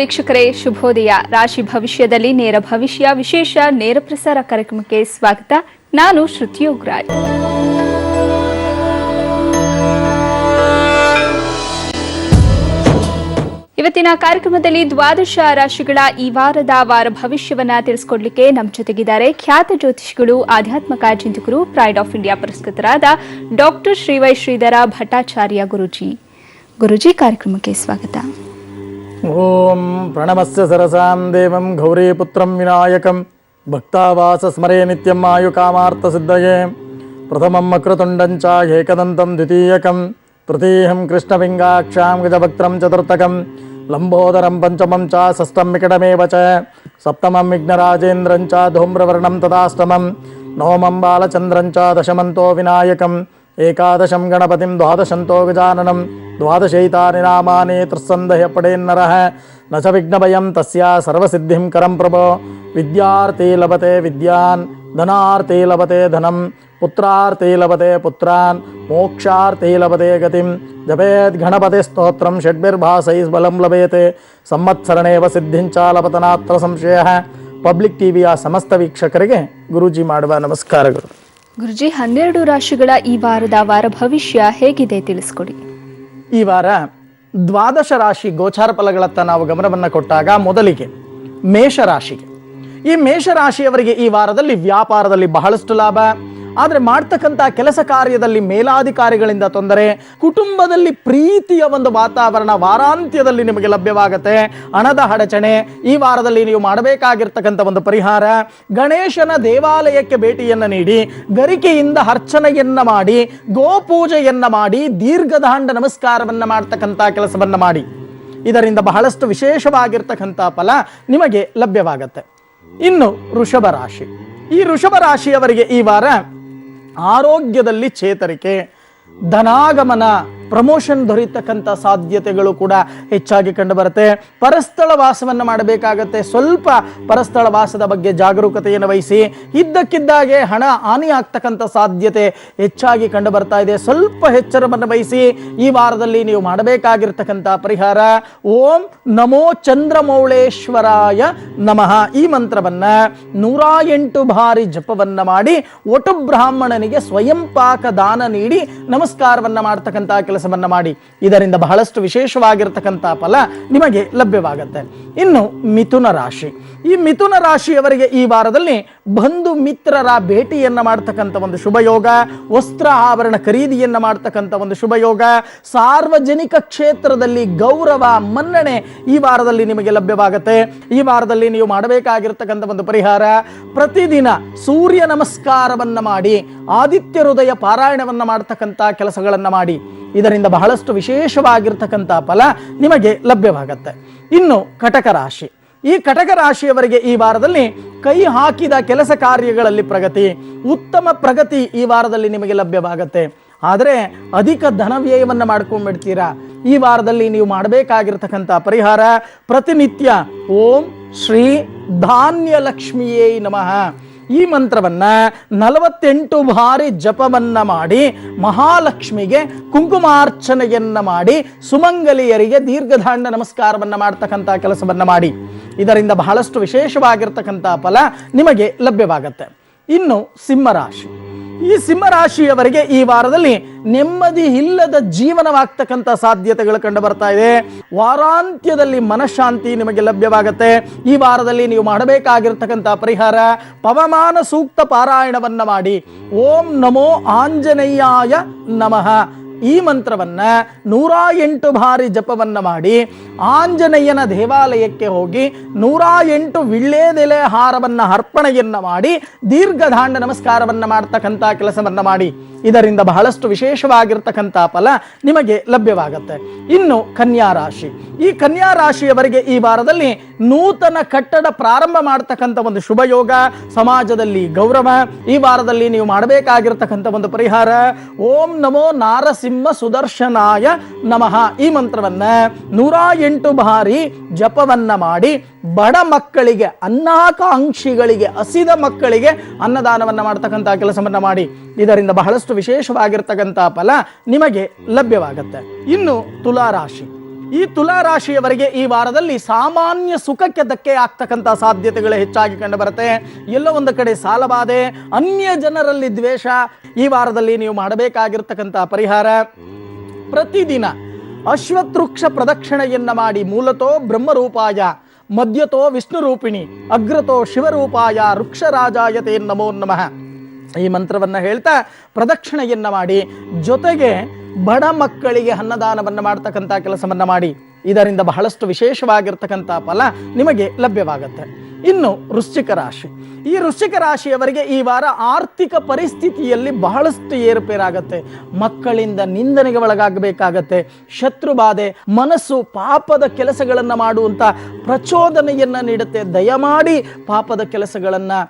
ವೀಕ್ಷಕರೇ, ಶುಭೋದಯ. ರಾಶಿ ಭವಿಷ್ಯದಲ್ಲಿ ನೇರ ಭವಿಷ್ಯ ವಿಶೇಷ ನೇರ ಪ್ರಸಾರ ಕಾರ್ಯಕ್ರಮಕ್ಕೆ ಸ್ವಾಗತ. ನಾನು ಶ್ರುತಿ ಯೋಗರಾಜ್. ಇವತ್ತಿನ ಕಾರ್ಯಕ್ರಮದಲ್ಲಿ ದ್ವಾದಶ ರಾಶಿಗಳ ಈ ವಾರದ ವಾರ ಭವಿಷ್ಯವನ್ನ ತಿಳಿಸಿಕೊಡ್ಲಿಕ್ಕೆ ನಮ್ಮ ಜೊತೆಗಿದ್ದಾರೆ ಖ್ಯಾತ ಜ್ಯೋತಿಷಿಗಳು, ಆಧ್ಯಾತ್ಮಿಕ ಚಿಂತಕರು, ಪ್ರೈಡ್ ಆಫ್ ಇಂಡಿಯಾ ಪುರಸ್ಕೃತರಾದ ಡಾಕ್ಟರ್ ಶ್ರೀವೈ ಶ್ರೀಧರ ಭಟ್ಟಾಚಾರ್ಯ ಗುರುಜಿ ಕಾರ್ಯಕ್ರಮಕ್ಕೆ ಸ್ವಾಗತ. ಓಂ ಪ್ರಣಮಸ್ಯ ಸರಸಾಂ ದೇವಂ ಗೌರೀಪುತ್ರಂ ವಿನಾಯಕಂ ಭಕ್ತಾವಾಸ ಸ್ಮರೇ ನಿತ್ಯಂ ಆಯುಕಾಮಾರ್ಥ ಸಿದ್ಧಯೇ. ಪ್ರಥಮಂ ವಕ್ರತುಂಡಂಚ ಏಕದಂತಂ ದ್ವಿತೀಯಕಂ ತೃತೀಯಂ ಕೃಷ್ಣಪಿಂಗಾಕ್ಷಾಂ ಗಜಭಕ್ತ್ರಂ ಚತುರ್ಥಕಂ ಲಂಬೋದರಂ ಪಂಚಮಂ ಚ ಷಷ್ಠಂ ವಿಕಟಮೇವ ಚ ಸಪ್ತಮಂ ವಿಘ್ನರಾಜೇಂದ್ರಂ ಚ ಧೂಮ್ರವರ್ಣಂ ತದಾಷ್ಟಮಂ ನವಮಂ ಬಾಲಚಂದ್ರಂ ಚ ದಶಮಂತೋ ವಿನಾಯಕಂ ಏಕಾದಶಂ ಗಣಪತಿಂ ದ್ವಾದಶಂತೋ ಗಜಾನನಂ ದ್ವಾದಶೈತಾನಿ ನಾಮಾನಿ ತ್ರಿಸ್ಸಂದಹ್ಯ ಪಡೇನ್ನರಃ ನ ಚ ವಿಘ್ನಭಯಂ ತಸ್ಯ ಸರ್ವಸಿದ್ಧಿಂ ಕರಂ ಪ್ರಭೋ. ವಿದ್ಯಾರ್ಥಿ ಲಭತೆ ವಿದ್ಯಾನ್, ಧನಾರ್ಥಿ ಲಭತೆ ಧನಂ, ಪುತ್ರಾರ್ಥಿ ಲಭತೆ ಪುತ್ರಾನ್, ಮೋಕ್ಷಾರ್ಥಿ ಲಭತೆ ಗತಿಂ. ಜಪೇದ್ ಗಣಪತಿ ಸ್ತೋತ್ರಂ ಷಡ್ಭಿರ್ಭಾಸೈಃ ಬಲಂ ಲಭೇತೆ ಸಂವತ್ಸರಣೇವ ಸಿದ್ಧಿಂಚ ಲಭತನಾತ್ರ ಸಂಶಯಃ. ಪಬ್ಲಿಕ್ ಟಿವಿಯ ಸಮಸ್ತ ವೀಕ್ಷಕರಿಗೆ ಗುರೂಜಿ ಮಾಡುವ ನಮಸ್ಕಾರಗಳು. ಗುರುಜಿ, 12 ರಾಶಿಗಳ ಈ ವಾರದ ವಾರ ಭವಿಷ್ಯ ಹೇಗಿದೆ ತಿಳಿಸ್ಕೊಡಿ. ಈ ವಾರ ದ್ವಾದಶ ರಾಶಿ ಗೋಚಾರ ಫಲಗಳತ್ತ ನಾವು ಗಮನವನ್ನು ಕೊಟ್ಟಾಗ ಮೊದಲಿಗೆ ಮೇಷರಾಶಿಗೆ. ಈ ಮೇಷರಾಶಿಯವರಿಗೆ ಈ ವಾರದಲ್ಲಿ ವ್ಯಾಪಾರದಲ್ಲಿ ಬಹಳಷ್ಟು ಲಾಭ, ಆದರೆ ಮಾಡ್ತಕ್ಕಂಥ ಕೆಲಸ ಕಾರ್ಯದಲ್ಲಿ ಮೇಲಾಧಿಕಾರಿಗಳಿಂದ ತೊಂದರೆ, ಕುಟುಂಬದಲ್ಲಿ ಪ್ರೀತಿಯ ಒಂದು ವಾತಾವರಣ ವಾರಾಂತ್ಯದಲ್ಲಿ ನಿಮಗೆ ಲಭ್ಯವಾಗುತ್ತೆ. ಹಣದ ಅಡಚಣೆ. ಈ ವಾರದಲ್ಲಿ ನೀವು ಮಾಡಬೇಕಾಗಿರ್ತಕ್ಕಂಥ ಒಂದು ಪರಿಹಾರ, ಗಣೇಶನ ದೇವಾಲಯಕ್ಕೆ ಭೇಟಿಯನ್ನು ನೀಡಿ ಗರಿಕೆಯಿಂದ ಅರ್ಚನೆಯನ್ನ ಮಾಡಿ ಗೋಪೂಜೆಯನ್ನ ಮಾಡಿ ದೀರ್ಘದಾಂಡ ನಮಸ್ಕಾರವನ್ನ ಮಾಡ್ತಕ್ಕಂಥ ಕೆಲಸವನ್ನ ಮಾಡಿ. ಇದರಿಂದ ಬಹಳಷ್ಟು ವಿಶೇಷವಾಗಿರ್ತಕ್ಕಂಥ ಫಲ ನಿಮಗೆ ಲಭ್ಯವಾಗುತ್ತೆ. ಇನ್ನು ವೃಷಭ ರಾಶಿ. ಈ ವೃಷಭ ರಾಶಿಯವರಿಗೆ ಈ ವಾರ ಆರೋಗ್ಯದಲ್ಲಿ ಚೇತರಿಕೆ, ಧನಾಗಮನ, ಪ್ರಮೋಷನ್ ದೊರೆಯತಕ್ಕಂಥ ಸಾಧ್ಯತೆಗಳು ಕೂಡ ಹೆಚ್ಚಾಗಿ ಕಂಡು ಬರುತ್ತೆ. ಪರಸ್ಥಳ ವಾಸವನ್ನು ಮಾಡಬೇಕಾಗತ್ತೆ. ಸ್ವಲ್ಪ ಪರಸ್ಥಳ ವಾಸದ ಬಗ್ಗೆ ಜಾಗರೂಕತೆಯನ್ನು ವಹಿಸಿ. ಇದ್ದಕ್ಕಿದ್ದಾಗೆ ಹಣ ಹಾನಿ ಆಗ್ತಕ್ಕಂಥ ಸಾಧ್ಯತೆ ಹೆಚ್ಚಾಗಿ ಕಂಡು ಬರ್ತಾ ಇದೆ. ಸ್ವಲ್ಪ ಎಚ್ಚರವನ್ನು ವಹಿಸಿ. ಈ ವಾರದಲ್ಲಿ ನೀವು ಮಾಡಬೇಕಾಗಿರ್ತಕ್ಕಂಥ ಪರಿಹಾರ ಓಂ ನಮೋ ಚಂದ್ರಮೌಳೇಶ್ವರಾಯ ನಮಃ. ಈ ಮಂತ್ರವನ್ನ 108 ಬಾರಿ ಜಪವನ್ನ ಮಾಡಿ ಒಟ್ಟು ಬ್ರಾಹ್ಮಣನಿಗೆ ಸ್ವಯಂ ಪಾಕ ದಾನ ನೀಡಿ ನಮಸ್ಕಾರವನ್ನ ಮಾಡ್ತಕ್ಕಂಥ ಕೆಲಸವನ್ನ ಮಾಡಿ. ಇದರಿಂದ ಬಹಳಷ್ಟು ವಿಶೇಷವಾಗಿರ್ತಕ್ಕಂಥ ಫಲ ನಿಮಗೆ ಲಭ್ಯವಾಗುತ್ತೆ. ಇನ್ನು ಮಿಥುನ ರಾಶಿ. ಈ ಮಿಥುನ ರಾಶಿಯವರಿಗೆ ಈ ವಾರದಲ್ಲಿ ಬಂಧು ಮಿತ್ರರ ಭೇಟಿಯನ್ನ ಮಾಡ್ತಕ್ಕಂಥ ಒಂದು ಶುಭ ಯೋಗ, ವಸ್ತ್ರ ಆಭರಣ ಖರೀದಿಯನ್ನ ಮಾಡ್ತಕ್ಕಂಥ ಒಂದು ಶುಭ ಯೋಗ, ಸಾರ್ವಜನಿಕ ಕ್ಷೇತ್ರದಲ್ಲಿ ಗೌರವ ಮನ್ನಣೆ ಈ ವಾರದಲ್ಲಿ ನಿಮಗೆ ಲಭ್ಯವಾಗುತ್ತೆ. ಈ ವಾರದಲ್ಲಿ ನೀವು ಮಾಡಬೇಕಾಗಿರ್ತಕ್ಕಂಥ ಒಂದು ಪರಿಹಾರ, ಪ್ರತಿದಿನ ಸೂರ್ಯ ನಮಸ್ಕಾರವನ್ನ ಮಾಡಿ ಆದಿತ್ಯ ಹೃದಯ ಪಾರಾಯಣವನ್ನ ಮಾಡ್ತಕ್ಕಂಥ ಕೆಲಸಗಳನ್ನ ಮಾಡಿ. ಇದರಿಂದ ಬಹಳಷ್ಟು ವಿಶೇಷವಾಗಿರ್ತಕ್ಕಂಥ ಫಲ ನಿಮಗೆ ಲಭ್ಯವಾಗುತ್ತೆ. ಇನ್ನು ಕಟಕ ರಾಶಿ. ಈ ಕಟಕ ರಾಶಿಯವರಿಗೆ ಈ ವಾರದಲ್ಲಿ ಕೈ ಹಾಕಿದ ಕೆಲಸ ಕಾರ್ಯಗಳಲ್ಲಿ ಪ್ರಗತಿ, ಉತ್ತಮ ಪ್ರಗತಿ ಈ ವಾರದಲ್ಲಿ ನಿಮಗೆ ಲಭ್ಯವಾಗುತ್ತೆ. ಆದರೆ ಅಧಿಕ ಧನ ವ್ಯಯವನ್ನು ಮಾಡ್ಕೊಂಡ್ಬಿಡ್ತೀರಾ. ಈ ವಾರದಲ್ಲಿ ನೀವು ಮಾಡಬೇಕಾಗಿರ್ತಕ್ಕಂಥ ಪರಿಹಾರ, ಪ್ರತಿನಿತ್ಯ ಓಂ ಶ್ರೀ ಧಾನ್ಯ ಲಕ್ಷ್ಮಿಯೇ ನಮಃ ಈ ಮಂತ್ರವನ್ನ 48 ಬಾರಿ ಜಪವನ್ನ ಮಾಡಿ ಮಹಾಲಕ್ಷ್ಮಿಗೆ ಕುಂಕುಮಾರ್ಚನೆಯನ್ನ ಮಾಡಿ ಸುಮಂಗಲಿಯರಿಗೆ ದೀರ್ಘದಾಂಡ ನಮಸ್ಕಾರವನ್ನ ಮಾಡ್ತಕ್ಕಂಥ ಕೆಲಸವನ್ನ ಮಾಡಿ. ಇದರಿಂದ ಬಹಳಷ್ಟು ವಿಶೇಷವಾಗಿರ್ತಕ್ಕಂಥ ಫಲ ನಿಮಗೆ ಲಭ್ಯವಾಗುತ್ತೆ. ಇನ್ನು ಸಿಂಹರಾಶಿ. ಈ ಸಿಂಹರಾಶಿಯವರಿಗೆ ಈ ವಾರದಲ್ಲಿ ನೆಮ್ಮದಿ ಇಲ್ಲದ ಜೀವನವಾಗ್ತಕ್ಕಂಥ ಸಾಧ್ಯತೆಗಳು ಕಂಡು ಬರ್ತಾ ಇದೆ. ವಾರಾಂತ್ಯದಲ್ಲಿ ಮನಃಶಾಂತಿ ನಿಮಗೆ ಲಭ್ಯವಾಗುತ್ತೆ. ಈ ವಾರದಲ್ಲಿ ನೀವು ಮಾಡಬೇಕಾಗಿರ್ತಕ್ಕಂಥ ಪರಿಹಾರ, ಪವಮಾನ ಸೂಕ್ತ ಪಾರಾಯಣವನ್ನ ಮಾಡಿ ಓಂ ನಮೋ ಆಂಜನೇಯಾಯ ನಮಃ ಈ ಮಂತ್ರವನ್ನ 108 ಬಾರಿ ಜಪವನ್ನ ಮಾಡಿ ಆಂಜನೇಯನ ದೇವಾಲಯಕ್ಕೆ ಹೋಗಿ 108 ವಿಳ್ಳೆದೆಲೆ ಹಾರವನ್ನ ಅರ್ಪಣೆಯನ್ನ ಮಾಡಿ ದೀರ್ಘದಾಂಡ ನಮಸ್ಕಾರವನ್ನ ಮಾಡ್ತಕ್ಕಂಥ ಕೆಲಸವನ್ನ ಮಾಡಿ. ಇದರಿಂದ ಬಹಳಷ್ಟು ವಿಶೇಷವಾಗಿರ್ತಕ್ಕಂಥ ಫಲ ನಿಮಗೆ ಲಭ್ಯವಾಗುತ್ತೆ. ಇನ್ನು ಕನ್ಯಾ ರಾಶಿ. ಈ ಕನ್ಯಾ ರಾಶಿಯವರಿಗೆ ಈ ವಾರದಲ್ಲಿ ನೂತನ ಕಟ್ಟಡ ಪ್ರಾರಂಭ ಮಾಡ್ತಕ್ಕಂಥ ಒಂದು ಶುಭ ಯೋಗ, ಸಮಾಜದಲ್ಲಿ ಗೌರವ. ಈ ವಾರದಲ್ಲಿ ನೀವು ಮಾಡಬೇಕಾಗಿರ್ತಕ್ಕಂಥ ಒಂದು ಪರಿಹಾರ ಓಂ ನಮೋ ನಾರಸಿಂಹ ಸುದರ್ಶನಾಯ ನಮಃ ಈ ಮಂತ್ರವನ್ನ 108 ಬಾರಿ ಜಪವನ್ನ ಮಾಡಿ ಬಡ ಮಕ್ಕಳಿಗೆ, ಅನ್ನಾಕಾಂಕ್ಷಿಗಳಿಗೆ, ಹಸಿದ ಮಕ್ಕಳಿಗೆ ಅನ್ನದಾನವನ್ನ ಮಾಡ್ತಕ್ಕಂಥ ಕೆಲಸವನ್ನ ಮಾಡಿ. ಇದರಿಂದ ಬಹಳಷ್ಟು ವಿಶೇಷವಾಗಿರ್ತಕ್ಕಂಥ ಫಲ ನಿಮಗೆ ಲಭ್ಯವಾಗುತ್ತೆ. ಇನ್ನು ತುಲಾರಾಶಿ. ಈ ತುಲಾ ರಾಶಿಯವರಿಗೆ ಈ ವಾರದಲ್ಲಿ ಸಾಮಾನ್ಯ ಸುಖಕ್ಕೆ ಧಕ್ಕೆ ಆಗ್ತಕ್ಕಂಥ ಸಾಧ್ಯತೆಗಳು ಹೆಚ್ಚಾಗಿ ಕಂಡು ಬರುತ್ತೆ. ಎಲ್ಲೋ ಒಂದು ಕಡೆ ಸಾಲಬಾಧೆ, ಅನ್ಯ ಜನರಲ್ಲಿ ದ್ವೇಷ. ಈ ವಾರದಲ್ಲಿ ನೀವು ಮಾಡಬೇಕಾಗಿರ್ತಕ್ಕಂಥ ಪರಿಹಾರ, ಪ್ರತಿದಿನ ಅಶ್ವತ್ಥವೃಕ್ಷ ಪ್ರದಕ್ಷಿಣೆಯನ್ನ ಮಾಡಿ, ಮೂಲತೋ ಬ್ರಹ್ಮರೂಪಾಯ, ಮಧ್ಯತೋ ವಿಷ್ಣು ರೂಪಿಣಿ, ಅಗ್ರತೋ ಶಿವರೂಪಾಯ, ವೃಕ್ಷರಾಜಾಯತೆ ನಮೋ ನಮಃ ಈ ಮಂತ್ರವನ್ನ ಹೇಳ್ತಾ ಪ್ರದಕ್ಷಿಣೆಯನ್ನ ಮಾಡಿ, ಜೊತೆಗೆ ಬಡ ಮಕ್ಕಳಿಗೆ ಅನ್ನದಾನವನ್ನು ಮಾಡ್ತಕ್ಕಂಥ ಕೆಲಸವನ್ನ ಮಾಡಿ. ಇದರಿಂದ ಬಹಳಷ್ಟು ವಿಶೇಷವಾಗಿರ್ತಕ್ಕಂಥ ಫಲ ನಿಮಗೆ ಲಭ್ಯವಾಗುತ್ತೆ. ಇನ್ನು ವೃಶ್ಚಿಕ ರಾಶಿ, ಈ ವೃಶ್ಚಿಕ ರಾಶಿಯವರಿಗೆ ಈ ವಾರ ಆರ್ಥಿಕ ಪರಿಸ್ಥಿತಿಯಲ್ಲಿ ಬಹಳಷ್ಟು ಏರುಪೇರಾಗತ್ತೆ. ಮಕ್ಕಳಿಂದ ನಿಂದನೆಗೆ ಒಳಗಾಗಬೇಕಾಗತ್ತೆ. ಶತ್ರುಬಾಧೆ, ಮನಸ್ಸು ಪಾಪದ ಕೆಲಸಗಳನ್ನು ಮಾಡುವಂಥ ಪ್ರಚೋದನೆಯನ್ನು ನೀಡುತ್ತೆ. ದಯಮಾಡಿ ಪಾಪದ ಕೆಲಸಗಳನ್ನು,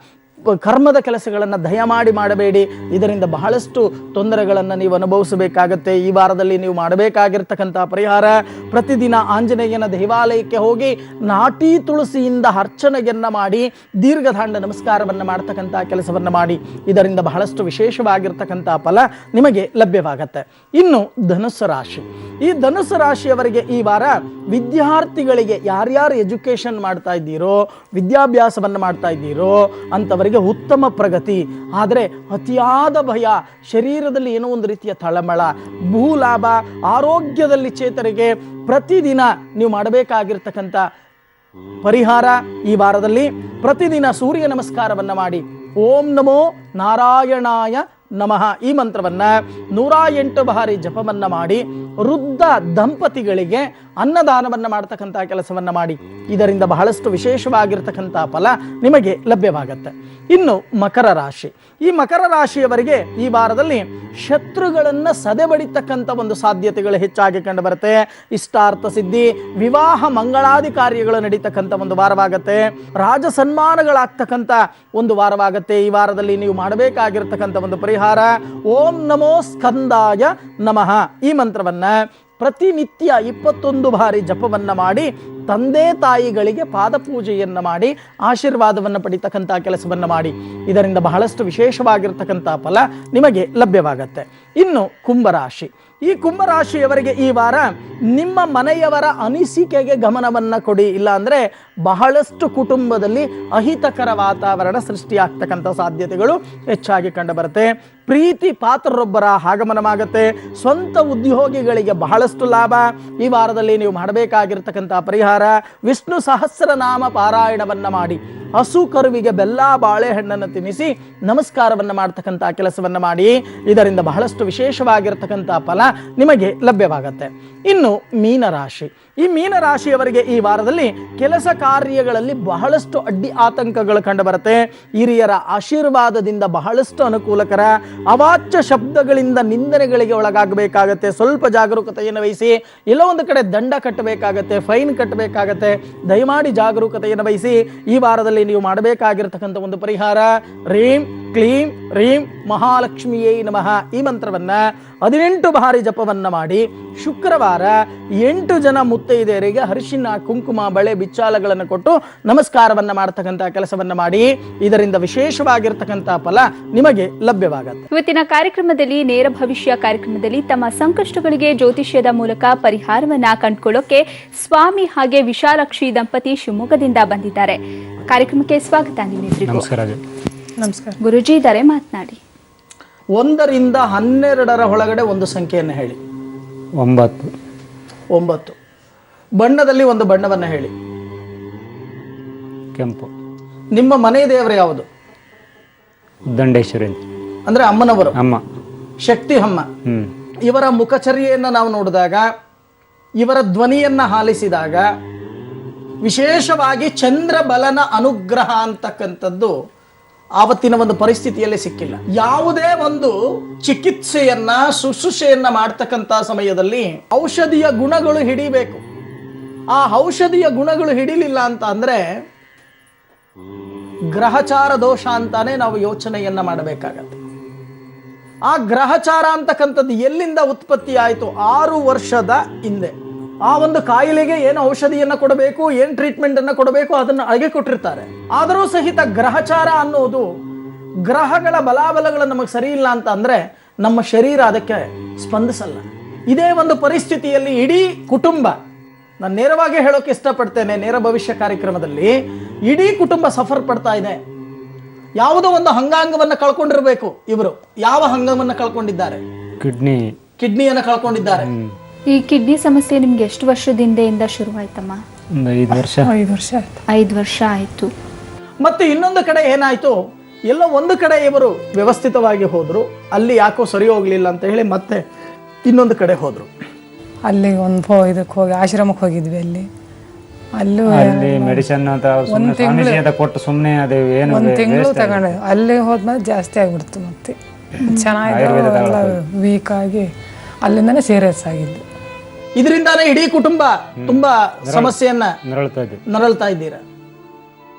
ಕರ್ಮದ ಕೆಲಸಗಳನ್ನು ದಯಮಾಡಿ ಮಾಡಬೇಡಿ. ಇದರಿಂದ ಬಹಳಷ್ಟು ತೊಂದರೆಗಳನ್ನು ನೀವು ಅನುಭವಿಸಬೇಕಾಗತ್ತೆ. ಈ ವಾರದಲ್ಲಿ ನೀವು ಮಾಡಬೇಕಾಗಿರ್ತಕ್ಕಂಥ ಪರಿಹಾರ, ಪ್ರತಿದಿನ ಆಂಜನೇಯನ ದೇವಾಲಯಕ್ಕೆ ಹೋಗಿ ನಾಟಿ ತುಳಸಿಯಿಂದ ಅರ್ಚನೆಯನ್ನ ಮಾಡಿ ದೀರ್ಘದಾಂಡ ನಮಸ್ಕಾರವನ್ನು ಮಾಡ್ತಕ್ಕಂಥ ಕೆಲಸವನ್ನು ಮಾಡಿ. ಇದರಿಂದ ಬಹಳಷ್ಟು ವಿಶೇಷವಾಗಿರ್ತಕ್ಕಂಥ ಫಲ ನಿಮಗೆ ಲಭ್ಯವಾಗತ್ತೆ. ಇನ್ನು ಧನುಸ್ಸು ರಾಶಿ, ಈ ಧನುಸ್ಸು ರಾಶಿಯವರಿಗೆ ಈ ವಾರ ವಿದ್ಯಾರ್ಥಿಗಳಿಗೆ, ಯಾರ್ಯಾರು ಎಜುಕೇಶನ್ ಮಾಡ್ತಾ ಇದ್ದೀರೋ, ವಿದ್ಯಾಭ್ಯಾಸವನ್ನು ಮಾಡ್ತಾ ಇದ್ದೀರೋ ಅಂಥವರಿಗೆ ಉತ್ತಮ ಪ್ರಗತಿ. ಆದರೆ ಅತಿಯಾದ ಭಯ, ಶರೀರದಲ್ಲಿ ಏನೋ ಒಂದು ರೀತಿಯ ತಳಮಳ, ಭೂಲಾಭ, ಆರೋಗ್ಯದಲ್ಲಿ ಚೇತರಿಕೆ. ಪ್ರತಿದಿನ ನೀವು ಮಾಡಬೇಕಾಗಿರ್ತಕ್ಕಂಥ ಪರಿಹಾರ, ಈ ವಾರದಲ್ಲಿ ಪ್ರತಿದಿನ ಸೂರ್ಯ ನಮಸ್ಕಾರವನ್ನು ಮಾಡಿ. ಓಂ ನಮೋ ನಾರಾಯಣಾಯ ನಮಃ ಈ ಮಂತ್ರವನ್ನ 108 ಬಾರಿ ಜಪವನ್ನ ಮಾಡಿ, ವೃದ್ಧ ದಂಪತಿಗಳಿಗೆ ಅನ್ನದಾನವನ್ನು ಮಾಡ್ತಕ್ಕಂಥ ಕೆಲಸವನ್ನ ಮಾಡಿ. ಇದರಿಂದ ಬಹಳಷ್ಟು ವಿಶೇಷವಾಗಿರ್ತಕ್ಕಂಥ ಫಲ ನಿಮಗೆ ಲಭ್ಯವಾಗುತ್ತೆ. ಇನ್ನು ಮಕರ ರಾಶಿ, ಈ ಮಕರ ರಾಶಿಯವರಿಗೆ ಈ ವಾರದಲ್ಲಿ ಶತ್ರುಗಳನ್ನು ಸದೆಬಡಿತಕ್ಕಂಥ ಒಂದು ಸಾಧ್ಯತೆಗಳು ಹೆಚ್ಚಾಗಿ ಕಂಡು ಬರುತ್ತೆ. ಇಷ್ಟಾರ್ಥ ಸಿದ್ಧಿ, ವಿವಾಹ ಮಂಗಳಾದಿ ಕಾರ್ಯಗಳು ನಡೀತಕ್ಕಂಥ ಒಂದು ವಾರವಾಗತ್ತೆ. ರಾಜ ಸನ್ಮಾನಗಳಾಗ್ತಕ್ಕಂಥ ಒಂದು ವಾರವಾಗತ್ತೆ. ಈ ವಾರದಲ್ಲಿ ನೀವು ಮಾಡಬೇಕಾಗಿರ್ತಕ್ಕಂಥ ಒಂದು ಪರಿಹಾರ, ಓಂ ನಮೋ ಸ್ಕಂದಾಯ ನಮಃ ಈ ಮಂತ್ರವನ್ನ ಪ್ರತಿನಿತ್ಯ 21 ಬಾರಿ ಜಪವನ್ನ ಮಾಡಿ, ತಂದೆ ತಾಯಿಗಳಿಗೆ ಪಾದಪೂಜೆಯನ್ನ ಮಾಡಿ ಆಶೀರ್ವಾದವನ್ನು ಪಡಿತಕ್ಕಂಥ ಕೆಲಸವನ್ನ ಮಾಡಿ. ಇದರಿಂದ ಬಹಳಷ್ಟು ವಿಶೇಷವಾಗಿರ್ತಕ್ಕಂಥ ಫಲ ನಿಮಗೆ ಲಭ್ಯವಾಗತ್ತೆ. ಇನ್ನು ಕುಂಭರಾಶಿ, ಈ ಕುಂಭರಾಶಿಯವರಿಗೆ ಈ ವಾರ ನಿಮ್ಮ ಮನೆಯವರ ಅನಿಸಿಕೆಗೆ ಗಮನವನ್ನು ಕೊಡಿ. ಇಲ್ಲ ಅಂದರೆ ಬಹಳಷ್ಟು ಕುಟುಂಬದಲ್ಲಿ ಅಹಿತಕರ ವಾತಾವರಣ ಸೃಷ್ಟಿಯಾಗ್ತಕ್ಕಂಥ ಸಾಧ್ಯತೆಗಳು ಹೆಚ್ಚಾಗಿ ಕಂಡುಬರುತ್ತೆ. ಪ್ರೀತಿ ಪಾತ್ರರೊಬ್ಬರ ಆಗಮನವಾಗುತ್ತೆ. ಸ್ವಂತ ಉದ್ಯೋಗಿಗಳಿಗೆ ಬಹಳಷ್ಟು ಲಾಭ. ಈ ವಾರದಲ್ಲಿ ನೀವು ಮಾಡಬೇಕಾಗಿರ್ತಕ್ಕಂಥ ಪರಿಹಾರ, ವಿಷ್ಣು ಸಹಸ್ರನಾಮ ಪಾರಾಯಣವನ್ನ ಮಾಡಿ, ಹಸು ಕರುವಿಗೆ ಬೆಲ್ಲ ಬಾಳೆಹಣ್ಣನ್ನು ತಿನ್ನಿಸಿ ನಮಸ್ಕಾರವನ್ನು ಮಾಡ್ತಕ್ಕಂಥ ಕೆಲಸವನ್ನು ಮಾಡಿ. ಇದರಿಂದ ಬಹಳಷ್ಟು ವಿಶೇಷವಾಗಿರ್ತಕ್ಕಂಥ ಫಲ ನಿಮಗೆ ಲಭ್ಯವಾಗತ್ತೆ. ಇನ್ನು ಮೀನರಾಶಿ, ಈ ಮೀನರಾಶಿಯವರಿಗೆ ಈ ವಾರದಲ್ಲಿ ಕೆಲಸ ಕಾರ್ಯಗಳಲ್ಲಿ ಬಹಳಷ್ಟು ಅಡ್ಡಿ ಆತಂಕಗಳು ಕಂಡುಬರುತ್ತೆ. ಹಿರಿಯರ ಆಶೀರ್ವಾದದಿಂದ ಬಹಳಷ್ಟು ಅನುಕೂಲಕರ. ಅವಾಚ್ಯ ಶಬ್ದಗಳಿಂದ ನಿಂದನೆಗಳಿಗೆ ಒಳಗಾಗಬೇಕಾಗತ್ತೆ. ಸ್ವಲ್ಪ ಜಾಗರೂಕತೆಯನ್ನು ವಹಿಸಿ. ಎಲ್ಲೋ ಒಂದು ಕಡೆ ದಂಡ ಕಟ್ಟಬೇಕಾಗತ್ತೆ, ಫೈನ್ ಕಟ್ಟಬೇಕಾಗತ್ತೆ. ದಯಮಾಡಿ ಜಾಗರೂಕತೆಯನ್ನು ವಹಿಸಿ. ಈ ವಾರದಲ್ಲಿ ನೀವು ಮಾಡಬೇಕಾಗಿರ್ತಕ್ಕಂಥ ಒಂದು ಪರಿಹಾರ, ರೀಂ ಕ್ಲೀಂ ರೀಂ ಮಹಾಲಕ್ಷ್ಮಿಯೇ ನಮಃ ಈ ಮಂತ್ರವನ್ನ 18 ಬಾರಿ ಜಪವನ್ನ ಮಾಡಿ, ಶುಕ್ರವಾರ 8 ಜನ ಮುತ್ತೈದೆಯರಿಗೆ ಅರಿಶಿನ, ಕುಂಕುಮ, ಬಳೆ, ಬಿಚ್ಚಾಲಗಳನ್ನು ಕೊಟ್ಟು ನಮಸ್ಕಾರವನ್ನ ಮಾಡತಕ್ಕಂಥ ಕೆಲಸವನ್ನ ಮಾಡಿ. ಇದರಿಂದ ವಿಶೇಷವಾಗಿರ್ತಕ್ಕಂಥ ಫಲ ನಿಮಗೆ ಲಭ್ಯವಾಗುತ್ತೆ. ಇವತ್ತಿನ ಕಾರ್ಯಕ್ರಮದಲ್ಲಿ, ನೇರ ಭವಿಷ್ಯ ಕಾರ್ಯಕ್ರಮದಲ್ಲಿ ತಮ್ಮ ಸಂಕಷ್ಟಗಳಿಗೆ ಜ್ಯೋತಿಷ್ಯದ ಮೂಲಕ ಪರಿಹಾರವನ್ನ ಕಂಡುಕೊಳ್ಳೋಕೆ ಸ್ವಾಮಿ ಹಾಗೆ ವಿಶಾಲಾಕ್ಷಿ ದಂಪತಿ ಶಿವಮೊಗ್ಗದಿಂದ ಬಂದಿದ್ದಾರೆ. ಕಾರ್ಯಕ್ರಮಕ್ಕೆ ಸ್ವಾಗತ. ನಮಸ್ಕಾರ. ನಮಸ್ಕಾರ. ಗುರುಜಿ ಇದ್ದಾರೆ, ಮಾತನಾಡಿ. 1 ರಿಂದ 12 ಒಳಗಡೆ ಒಂದು ಸಂಖ್ಯೆಯನ್ನು ಹೇಳಿ. 9. ಬಣ್ಣದಲ್ಲಿ ಒಂದು ಬಣ್ಣವನ್ನು ಹೇಳಿ. ಕೆಂಪು. ನಿಮ್ಮ ಮನೆ ದೇವರು ಯಾವುದು? ದಂಡೇಶ್ವರಿ ಅಂದ್ರೆ ಅಮ್ಮನವರು, ಅಮ್ಮ, ಶಕ್ತಿ ಅಮ್ಮ. ಇವರ ಮುಖಚರ್ಯೆಯನ್ನು ನಾವು ನೋಡಿದಾಗ, ಇವರ ಧ್ವನಿಯನ್ನ ಆಲಿಸಿದಾಗ ವಿಶೇಷವಾಗಿ ಚಂದ್ರಬಲನ ಅನುಗ್ರಹ ಅಂತಕ್ಕಂಥದ್ದು ಆವತ್ತಿನ ಒಂದು ಪರಿಸ್ಥಿತಿಯಲ್ಲಿ ಸಿಕ್ಕಿಲ್ಲ. ಯಾವುದೇ ಒಂದು ಚಿಕಿತ್ಸೆಯನ್ನ, ಶುಶ್ರೂಷೆಯನ್ನ ಮಾಡ್ತಕ್ಕಂಥ ಸಮಯದಲ್ಲಿ ಔಷಧಿಯ ಗುಣಗಳು ಹಿಡಿಬೇಕು. ಆ ಔಷಧಿಯ ಗುಣಗಳು ಹಿಡಿಲಿಲ್ಲ ಅಂತ ಅಂದ್ರೆ ಗ್ರಹಚಾರ ದೋಷ ಅಂತಾನೆ ನಾವು ಯೋಚನೆಯನ್ನ ಮಾಡಬೇಕಾಗತ್ತೆ. ಆ ಗ್ರಹಚಾರ ಅಂತಕ್ಕಂಥದ್ದು ಎಲ್ಲಿಂದ ಉತ್ಪತ್ತಿ ಆಯಿತು? 6 ವರ್ಷದ ಹಿಂದೆ ಆ ಒಂದು ಕಾಯಿಲೆಗೆ ಏನು ಔಷಧಿಯನ್ನ ಕೊಡಬೇಕು, ಏನು ಟ್ರೀಟ್ಮೆಂಟ್ ಅನ್ನ ಕೊಡಬೇಕು ಅದನ್ನು ಅಳಗೆ ಕೊಟ್ಟಿರ್ತಾರೆ. ಆದರೂ ಸಹಿತ ಗ್ರಹಚಾರ ಅನ್ನೋದು, ಗ್ರಹಗಳ ಬಲಾಬಲಗಳು ನಮಗೆ ಸರಿ ಇಲ್ಲ ಅಂತ ಅಂದ್ರೆ ನಮ್ಮ ಶರೀರ ಅದಕ್ಕೆ ಸ್ಪಂದಿಸಲ್ಲ. ಇದೇ ಒಂದು ಪರಿಸ್ಥಿತಿಯಲ್ಲಿ ಇಡೀ ಕುಟುಂಬ ನಾನು ನೇರವಾಗಿ ಹೇಳೋಕೆ ಇಷ್ಟಪಡ್ತೇನೆ, ನೇರ ಭವಿಷ್ಯ ಕಾರ್ಯಕ್ರಮದಲ್ಲಿ ಇಡೀ ಕುಟುಂಬ ಸಫರ್ ಪಡ್ತಾ ಇದೆ. ಯಾವುದೋ ಒಂದು ಅಂಗಾಂಗವನ್ನು ಕಳ್ಕೊಂಡಿರ್ಬೇಕು. ಇವರು ಯಾವ ಅಂಗವನ್ನು ಕಳ್ಕೊಂಡಿದ್ದಾರೆ? ಕಿಡ್ನಿಯನ್ನು ಕಳ್ಕೊಂಡಿದ್ದಾರೆ. ಈ ಕಿಡ್ನಿ ಸಮಸ್ಯೆ ನಿಮ್ಗೆ ಎಷ್ಟು ವರ್ಷದಿಂದ ಶುರುವಾಯ್ತಮ್ಮ? ಒಂದು 5 ವರ್ಷ. 5 ವರ್ಷ ಆಯ್ತು. ಮತ್ತೆ ಇನ್ನೊಂದು ಕಡೆ ಏನಾಯ್ತು, ಎಲ್ಲ ಒಂದು ಕಡೆ ಇವರು ವ್ಯವಸ್ಥಿತವಾಗಿ ಹೋದ್ರು, ಅಲ್ಲಿ ಯಾಕೋ ಸರಿ ಹೋಗ್ಲಿಲ್ಲ ಅಂತ ಹೇಳಿ ಮತ್ತೆ ಇನ್ನೊಂದು ಕಡೆ ಹೋದ್ರು. ಅಲ್ಲಿ ಒಂದು ಇದಕ್ಕೆ ಹೋಗಿ ಆಶ್ರಮಕ್ಕೆ ಹೋಗಿದ್ವಿ. ಅಲ್ಲಿ ಮೆಡಿಸಿನ್ ಅಂತ ಸ್ವಾಮೀಜಿ ಅಂತ ಕೊಟ್ಟು ಸುಮ್ಮನೆ ಅದು ಏನು ಒಂದು ತಿಂಗಳು ತಗೊಂಡೆ. ಅಲ್ಲಿ ಹೋದ್ಮೇಲೆ ಜಾಸ್ತಿ ಆಗ್ಬಿಡ್ತು. ಮತ್ತೆ ಚೆನ್ನಾಗಿ ವೀಕ್ ಆಗಿ ಅಲ್ಲಿಂದಾನೆ ಸೀರಿಯಸ್ ಆಗಿದ್ದು. ಇದರಿಂದಾನೇ ಇಡೀ ಕುಟುಂಬ ತುಂಬಾ ಸಮಸ್ಯೆಯನ್ನ ನರಳ್ತಾ ಇದ್ದೀರಾ.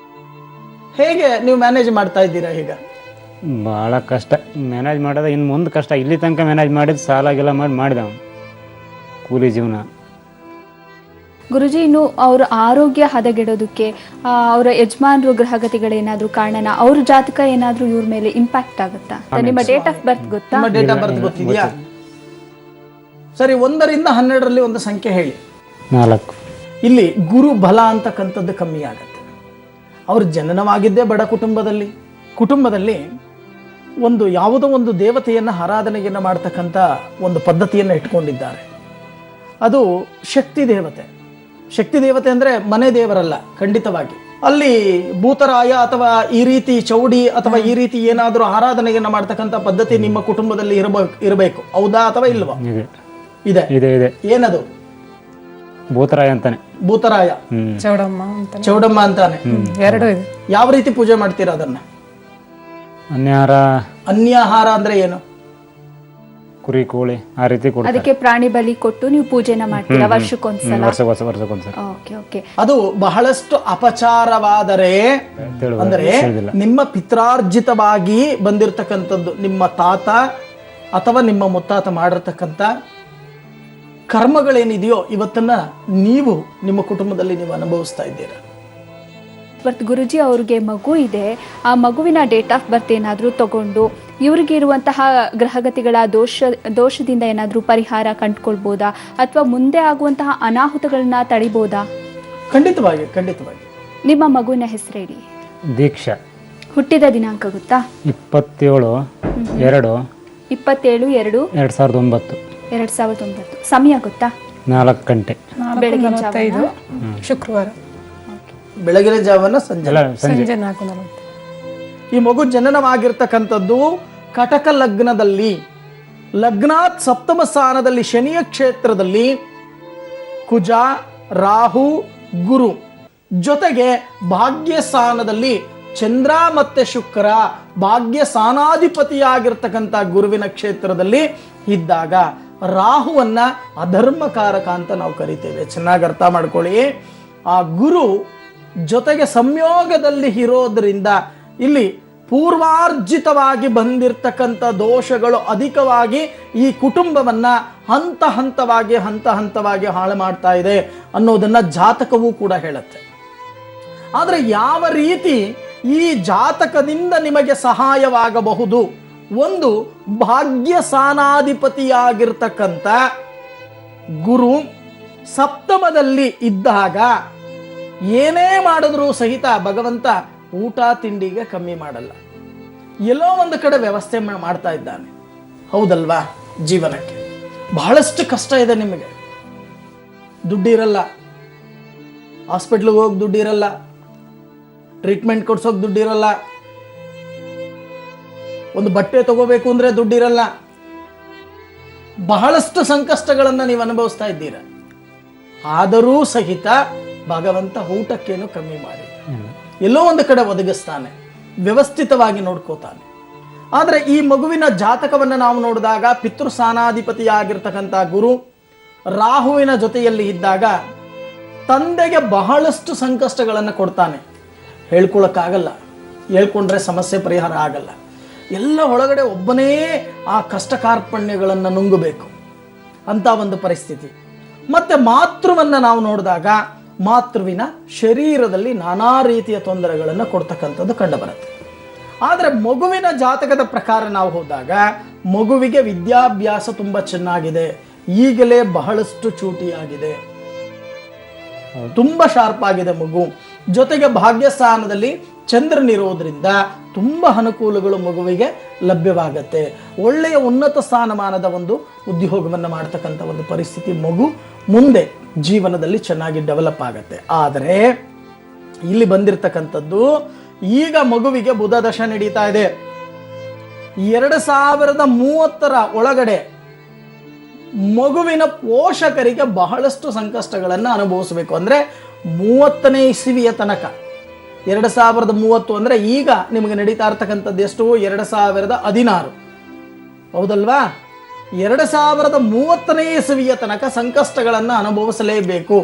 ಹೇಗೆ ನೀವು ಮ್ಯಾನೇಜ್ ಮಾಡ್ತಾ ಇದ್ದೀರಾ? ಈಗ ಬಹಳ ಕಷ್ಟ ಮ್ಯಾನೇಜ್ ಮಾಡೋದು. ಇನ್ನು ಮುಂದೆ ಕಷ್ಟ. ಇಲ್ಲಿ ತನಕ ಮ್ಯಾನೇಜ್ ಮಾಡಿದ್ ಸಾಲಾಗೆಲ್ಲ ಮಾಡಿದ ಕೂಲಿ ಜೀವನ. ಗುರುಜಿ, ಇನ್ನು ಅವ್ರ ಆರೋಗ್ಯ ಹದಗೆಡೋದಕ್ಕೆ ಅವರ ಯಜಮಾನರು ಗ್ರಹಗತಿಗಳೇನಾದ್ರೂ ಕಾರಣನ? ಅವ್ರ ಜಾತಕ ಏನಾದ್ರೂ ಇವ್ರ ಮೇಲೆ ಇಂಪ್ಯಾಕ್ಟ್ ಆಗುತ್ತಾ? ನಿಮ್ಮ ಡೇಟ್ ಆಫ್ ಬರ್ತ್ ಗೊತ್ತಾ? ನಿಮ್ಮ ಡೇಟ್ ಆಫ್ ಬರ್ತ್ ಗೊತ್ತಿದೆಯಾ? ಸರಿ, 1 ರಿಂದ 12ರಲ್ಲಿ ಒಂದು ಸಂಖ್ಯೆ ಹೇಳಿ. 4. ಇಲ್ಲಿ ಗುರು ಬಲ ಅಂತಕ್ಕಂಥದ್ದು ಕಮ್ಮಿ ಆಗುತ್ತೆ. ಅವರು ಜನನವಾಗಿದ್ದೇ ಬಡ ಕುಟುಂಬದಲ್ಲಿ ಒಂದು ಯಾವುದೋ ಒಂದು ದೇವತೆಯನ್ನು ಆರಾಧನೆಯನ್ನು ಮಾಡ್ತಕ್ಕಂಥ ಒಂದು ಪದ್ಧತಿಯನ್ನು ಇಟ್ಕೊಂಡಿದ್ದಾರೆ. ಅದು ಶಕ್ತಿ ದೇವತೆ ಅಂದರೆ ಮನೆ ದೇವರಲ್ಲ, ಖಂಡಿತವಾಗಿ. ಅಲ್ಲಿ ಭೂತರಾಯ ಅಥವಾ ಈ ರೀತಿ ಚೌಡಿ ಅಥವಾ ಈ ರೀತಿ ಏನಾದರೂ ಆರಾಧನೆಯನ್ನು ಮಾಡ್ತಕ್ಕಂಥ ಪದ್ಧತಿ ನಿಮ್ಮ ಕುಟುಂಬದಲ್ಲಿ ಇರಬೇಕು. ಹೌದಾ ಅಥವಾ ಇಲ್ವಾ? ಇದೆ. ಏನದು? ಭೂತರಾಯ ಅಂತಾನೆ. ಭೂತರಾಯ, ಚೌಡಮ್ಮ ಅಂತಾನೆ. ಎರಡು ಇದೆ. ಯಾವ ರೀತಿ ಪೂಜೆ ಮಾಡ್ತೀರಾ ಅದನ್ನ? ಅನ್ಯಾಹಾರ ಅಂದ್ರೆ ಏನು? ಕುರಿ ಕೋಳಿ ಆ ರೀತಿ ಕೊಡ್ತಾರೆ. ಅದಕ್ಕೆ ಪ್ರಾಣಿ ಬಲಿ ಕೊಟ್ಟು ನೀವು ಪೂಜೆನ ಮಾಡ್ತೀರಾ ವರ್ಷಕ್ಕೊಂದ್ಸಲ? ವರ್ಷಕ್ಕೊಂದ್ಸಲ. ಓಕೆ. ಅದು ಬಹಳಷ್ಟು ಅಪಚಾರವಾದರೆ ಅಂದ್ರೆ ನಿಮ್ಮ ಪಿತ್ರಾರ್ಜಿತವಾಗಿ ಬಂದಿರತಕ್ಕಂಥದ್ದು, ನಿಮ್ಮ ತಾತ ಅಥವಾ ನಿಮ್ಮ ಮುತ್ತಾತ ಮಾಡಿರ್ತಕ್ಕಂಥ ಕರ್ಮಗಳೇನಿದೆಯೋ ಇವತ್ತನ್ನ ನೀವು ನಿಮ್ಮ ಕುಟುಂಬದಲ್ಲಿ ನೀವು ಅನುಭವಿಸ್ತಾ ಇದ್ದೀರಾ. ಗುರುಜಿ, ಅವ್ರಿಗೆ ಮಗು ಇದೆ. ಆ ಮಗುವಿನ ಡೇಟ್ ಆಫ್ ಬರ್ತ್ ಏನಾದರೂ ತಗೊಂಡು ಇವ್ರಿಗೆ ಇರುವಂತಹ ಗ್ರಹಗತಿಗಳ ದೋಷದಿಂದ ಏನಾದರೂ ಪರಿಹಾರ ಕಂಡುಕೊಳ್ಬೋದಾ ಅಥವಾ ಮುಂದೆ ಆಗುವಂತಹ ಅನಾಹುತಗಳನ್ನ ತಡಿಬೋದಾ? ಖಂಡಿತವಾಗಿ. ನಿಮ್ಮ ಮಗುವಿನ ಹೆಸರು ಹೇಳಿ. ದೀಕ್ಷಾ. ಹುಟ್ಟಿದ ದಿನಾಂಕ ಗೊತ್ತಾ? 27/2/2009. 2009. ಸಮಯ ಗೊತ್ತಾ? 4 ಗಂಟೆ ಬೆಳಗಿನ ಜಾವ. ಶುಕ್ರವಾರ ಬೆಳಗಿನ ಜಾವನ ಸಂಜೆ 4:40. ಈ ಮಗು ಜನನವಾಗಿರ್ತಕ್ಕಂಥದ್ದು ಕಟಕ ಲಗ್ನದಲ್ಲಿ, ಲಗ್ನಾತ್ ಸಪ್ತಮ ಸ್ಥಾನದಲ್ಲಿ ಶನಿಯ ಕ್ಷೇತ್ರದಲ್ಲಿ ಕುಜ, ರಾಹು, ಗುರು ಜೊತೆಗೆ ಭಾಗ್ಯ ಸ್ಥಾನದಲ್ಲಿ ಚಂದ್ರ ಮತ್ತೆ ಶುಕ್ರ, ಭಾಗ್ಯ ಸ್ಥಾನಾಧಿಪತಿಯಾಗಿರ್ತಕ್ಕಂಥ ಗುರುವಿನ ಕ್ಷೇತ್ರದಲ್ಲಿ ಇದ್ದಾಗ ರಾಹುವನ್ನ ಅಧರ್ಮಕಾರಕ ಅಂತ ನಾವು ಕರಿತೇವೆ. ಚೆನ್ನಾಗಿ ಅರ್ಥ ಮಾಡ್ಕೊಳ್ಳಿ. ಆ ಗುರು ಜೊತೆಗೆ ಸಂಯೋಗದಲ್ಲಿ ಇರೋದ್ರಿಂದ ಇಲ್ಲಿ ಪೂರ್ವಾರ್ಜಿತವಾಗಿ ಬಂದಿರತಕ್ಕಂಥ ದೋಷಗಳು ಅಧಿಕವಾಗಿ ಈ ಕುಟುಂಬವನ್ನ ಹಂತ ಹಂತವಾಗಿ ಹಾಳು ಮಾಡ್ತಾ ಇದೆ ಅನ್ನೋದನ್ನ ಜಾತಕವೂ ಕೂಡ ಹೇಳುತ್ತೆ. ಆದರೆ ಯಾವ ರೀತಿ ಈ ಜಾತಕದಿಂದ ನಿಮಗೆ ಸಹಾಯವಾಗಬಹುದು? ಒಂದು, ಭಾಗ್ಯ ಸ್ಥಾನಾಧಿಪತಿಯಾಗಿರ್ತಕ್ಕಂಥ ಗುರು ಸಪ್ತಮದಲ್ಲಿ ಇದ್ದಾಗ ಏನೇ ಮಾಡಿದ್ರೂ ಸಹಿತ ಭಗವಂತ ಊಟ ತಿಂಡಿಗೆ ಕಮ್ಮಿ ಮಾಡಲ್ಲ. ಎಲ್ಲೋ ಒಂದು ಕಡೆ ವ್ಯವಸ್ಥೆ ಮಾಡ್ತಾ ಇದ್ದಾನೆ. ಹೌದಲ್ವಾ? ಜೀವನಕ್ಕೆ ಬಹಳಷ್ಟು ಕಷ್ಟ ಇದೆ. ನಿಮಗೆ ದುಡ್ಡಿರಲ್ಲ, ಹಾಸ್ಪಿಟ್ಲಿಗೆ ಹೋಗಿ ದುಡ್ಡಿರಲ್ಲ, ಟ್ರೀಟ್ಮೆಂಟ್ ಕೊಡ್ಸೋಕೆ ದುಡ್ಡಿರಲ್ಲ, ಒಂದು ಬಟ್ಟೆ ತಗೋಬೇಕು ಅಂದ್ರೆ ದುಡ್ಡಿರಲ್ಲ. ಬಹಳಷ್ಟು ಸಂಕಷ್ಟಗಳನ್ನು ನೀವು ಅನುಭವಿಸ್ತಾ ಇದ್ದೀರ. ಆದರೂ ಸಹಿತ ಭಗವಂತ ಊಟಕ್ಕೇನು ಕಮ್ಮಿ ಮಾಡಿ ಎಲ್ಲೋ ಒಂದು ಕಡೆ ಒದಗಿಸ್ತಾನೆ, ವ್ಯವಸ್ಥಿತವಾಗಿ ನೋಡ್ಕೋತಾನೆ. ಆದರೆ ಈ ಮಗುವಿನ ಜಾತಕವನ್ನು ನಾವು ನೋಡಿದಾಗ ಪಿತೃಸ್ಥಾನಾಧಿಪತಿಯಾಗಿರ್ತಕ್ಕಂಥ ಗುರು ರಾಹುವಿನ ಜೊತೆಯಲ್ಲಿ ಇದ್ದಾಗ ತಂದೆಗೆ ಬಹಳಷ್ಟು ಸಂಕಷ್ಟಗಳನ್ನು ಕೊಡ್ತಾನೆ. ಹೇಳ್ಕೊಳಕ್ಕಾಗಲ್ಲ, ಹೇಳ್ಕೊಂಡ್ರೆ ಸಮಸ್ಯೆ ಪರಿಹಾರ ಆಗಲ್ಲ. ಎಲ್ಲ ಒಳಗಡೆ ಒಬ್ಬನೇ ಆ ಕಷ್ಟ ಕಾರ್ಪಣ್ಯಗಳನ್ನು ನುಂಗಬೇಕು ಅಂತ ಒಂದು ಪರಿಸ್ಥಿತಿ. ಮತ್ತೆ ಮಾತೃವನ್ನು ನಾವು ನೋಡಿದಾಗ ಮಾತೃವಿನ ಶರೀರದಲ್ಲಿ ನಾನಾ ರೀತಿಯ ತೊಂದರೆಗಳನ್ನು ಕೊಡ್ತಕ್ಕಂಥದ್ದು ಕಂಡುಬರುತ್ತೆ. ಆದರೆ ಮಗುವಿನ ಜಾತಕದ ಪ್ರಕಾರ ನಾವು ಹೋದಾಗ ಮಗುವಿಗೆ ವಿದ್ಯಾಭ್ಯಾಸ ತುಂಬ ಚೆನ್ನಾಗಿದೆ, ಈಗಲೇ ಬಹಳಷ್ಟು ಚೂಟಿಯಾಗಿದೆ. ತುಂಬಾ ಶಾರ್ಪ್ ಆಗಿದೆ ಮಗು. ಜೊತೆಗೆ ಭಾಗ್ಯಸ್ಥಾನದಲ್ಲಿ ಚಂದ್ರನಿರೋದ್ರಿಂದ ತುಂಬಾ ಅನುಕೂಲಗಳು ಮಗುವಿಗೆ ಲಭ್ಯವಾಗತ್ತೆ. ಒಳ್ಳೆಯ ಉನ್ನತ ಸ್ಥಾನಮಾನದ ಒಂದು ಉದ್ಯೋಗವನ್ನು ಮಾಡ್ತಕ್ಕಂಥ ಒಂದು ಪರಿಸ್ಥಿತಿ ಮಗು ಮುಂದೆ ಜೀವನದಲ್ಲಿ ಚೆನ್ನಾಗಿ ಡೆವಲಪ್ ಆಗತ್ತೆ. ಆದರೆ ಇಲ್ಲಿ ಬಂದಿರತಕ್ಕಂಥದ್ದು, ಈಗ ಮಗುವಿಗೆ ಬುಧ ದಶ ನಡೀತಾ ಇದೆ. 2030 ಒಳಗಡೆ ಮಗುವಿನ ಪೋಷಕರಿಗೆ ಬಹಳಷ್ಟು ಸಂಕಷ್ಟಗಳನ್ನು ಅನುಭವಿಸಬೇಕು. ಅಂದ್ರೆ 30ನೇ ಇಸವಿಯ ತನಕ, 2030 ಅಂದ್ರೆ ಈಗ ನಿಮಗೆ ನಡೀತಾ ಇರ್ತಕ್ಕಂಥದ್ದು ಎಷ್ಟು, 2016, ಹೌದಲ್ವಾ? 2030ನೇ ಇಸವಿಯ ತನಕ ಸಂಕಷ್ಟಗಳನ್ನು ಅನುಭವಿಸಲೇಬೇಕು.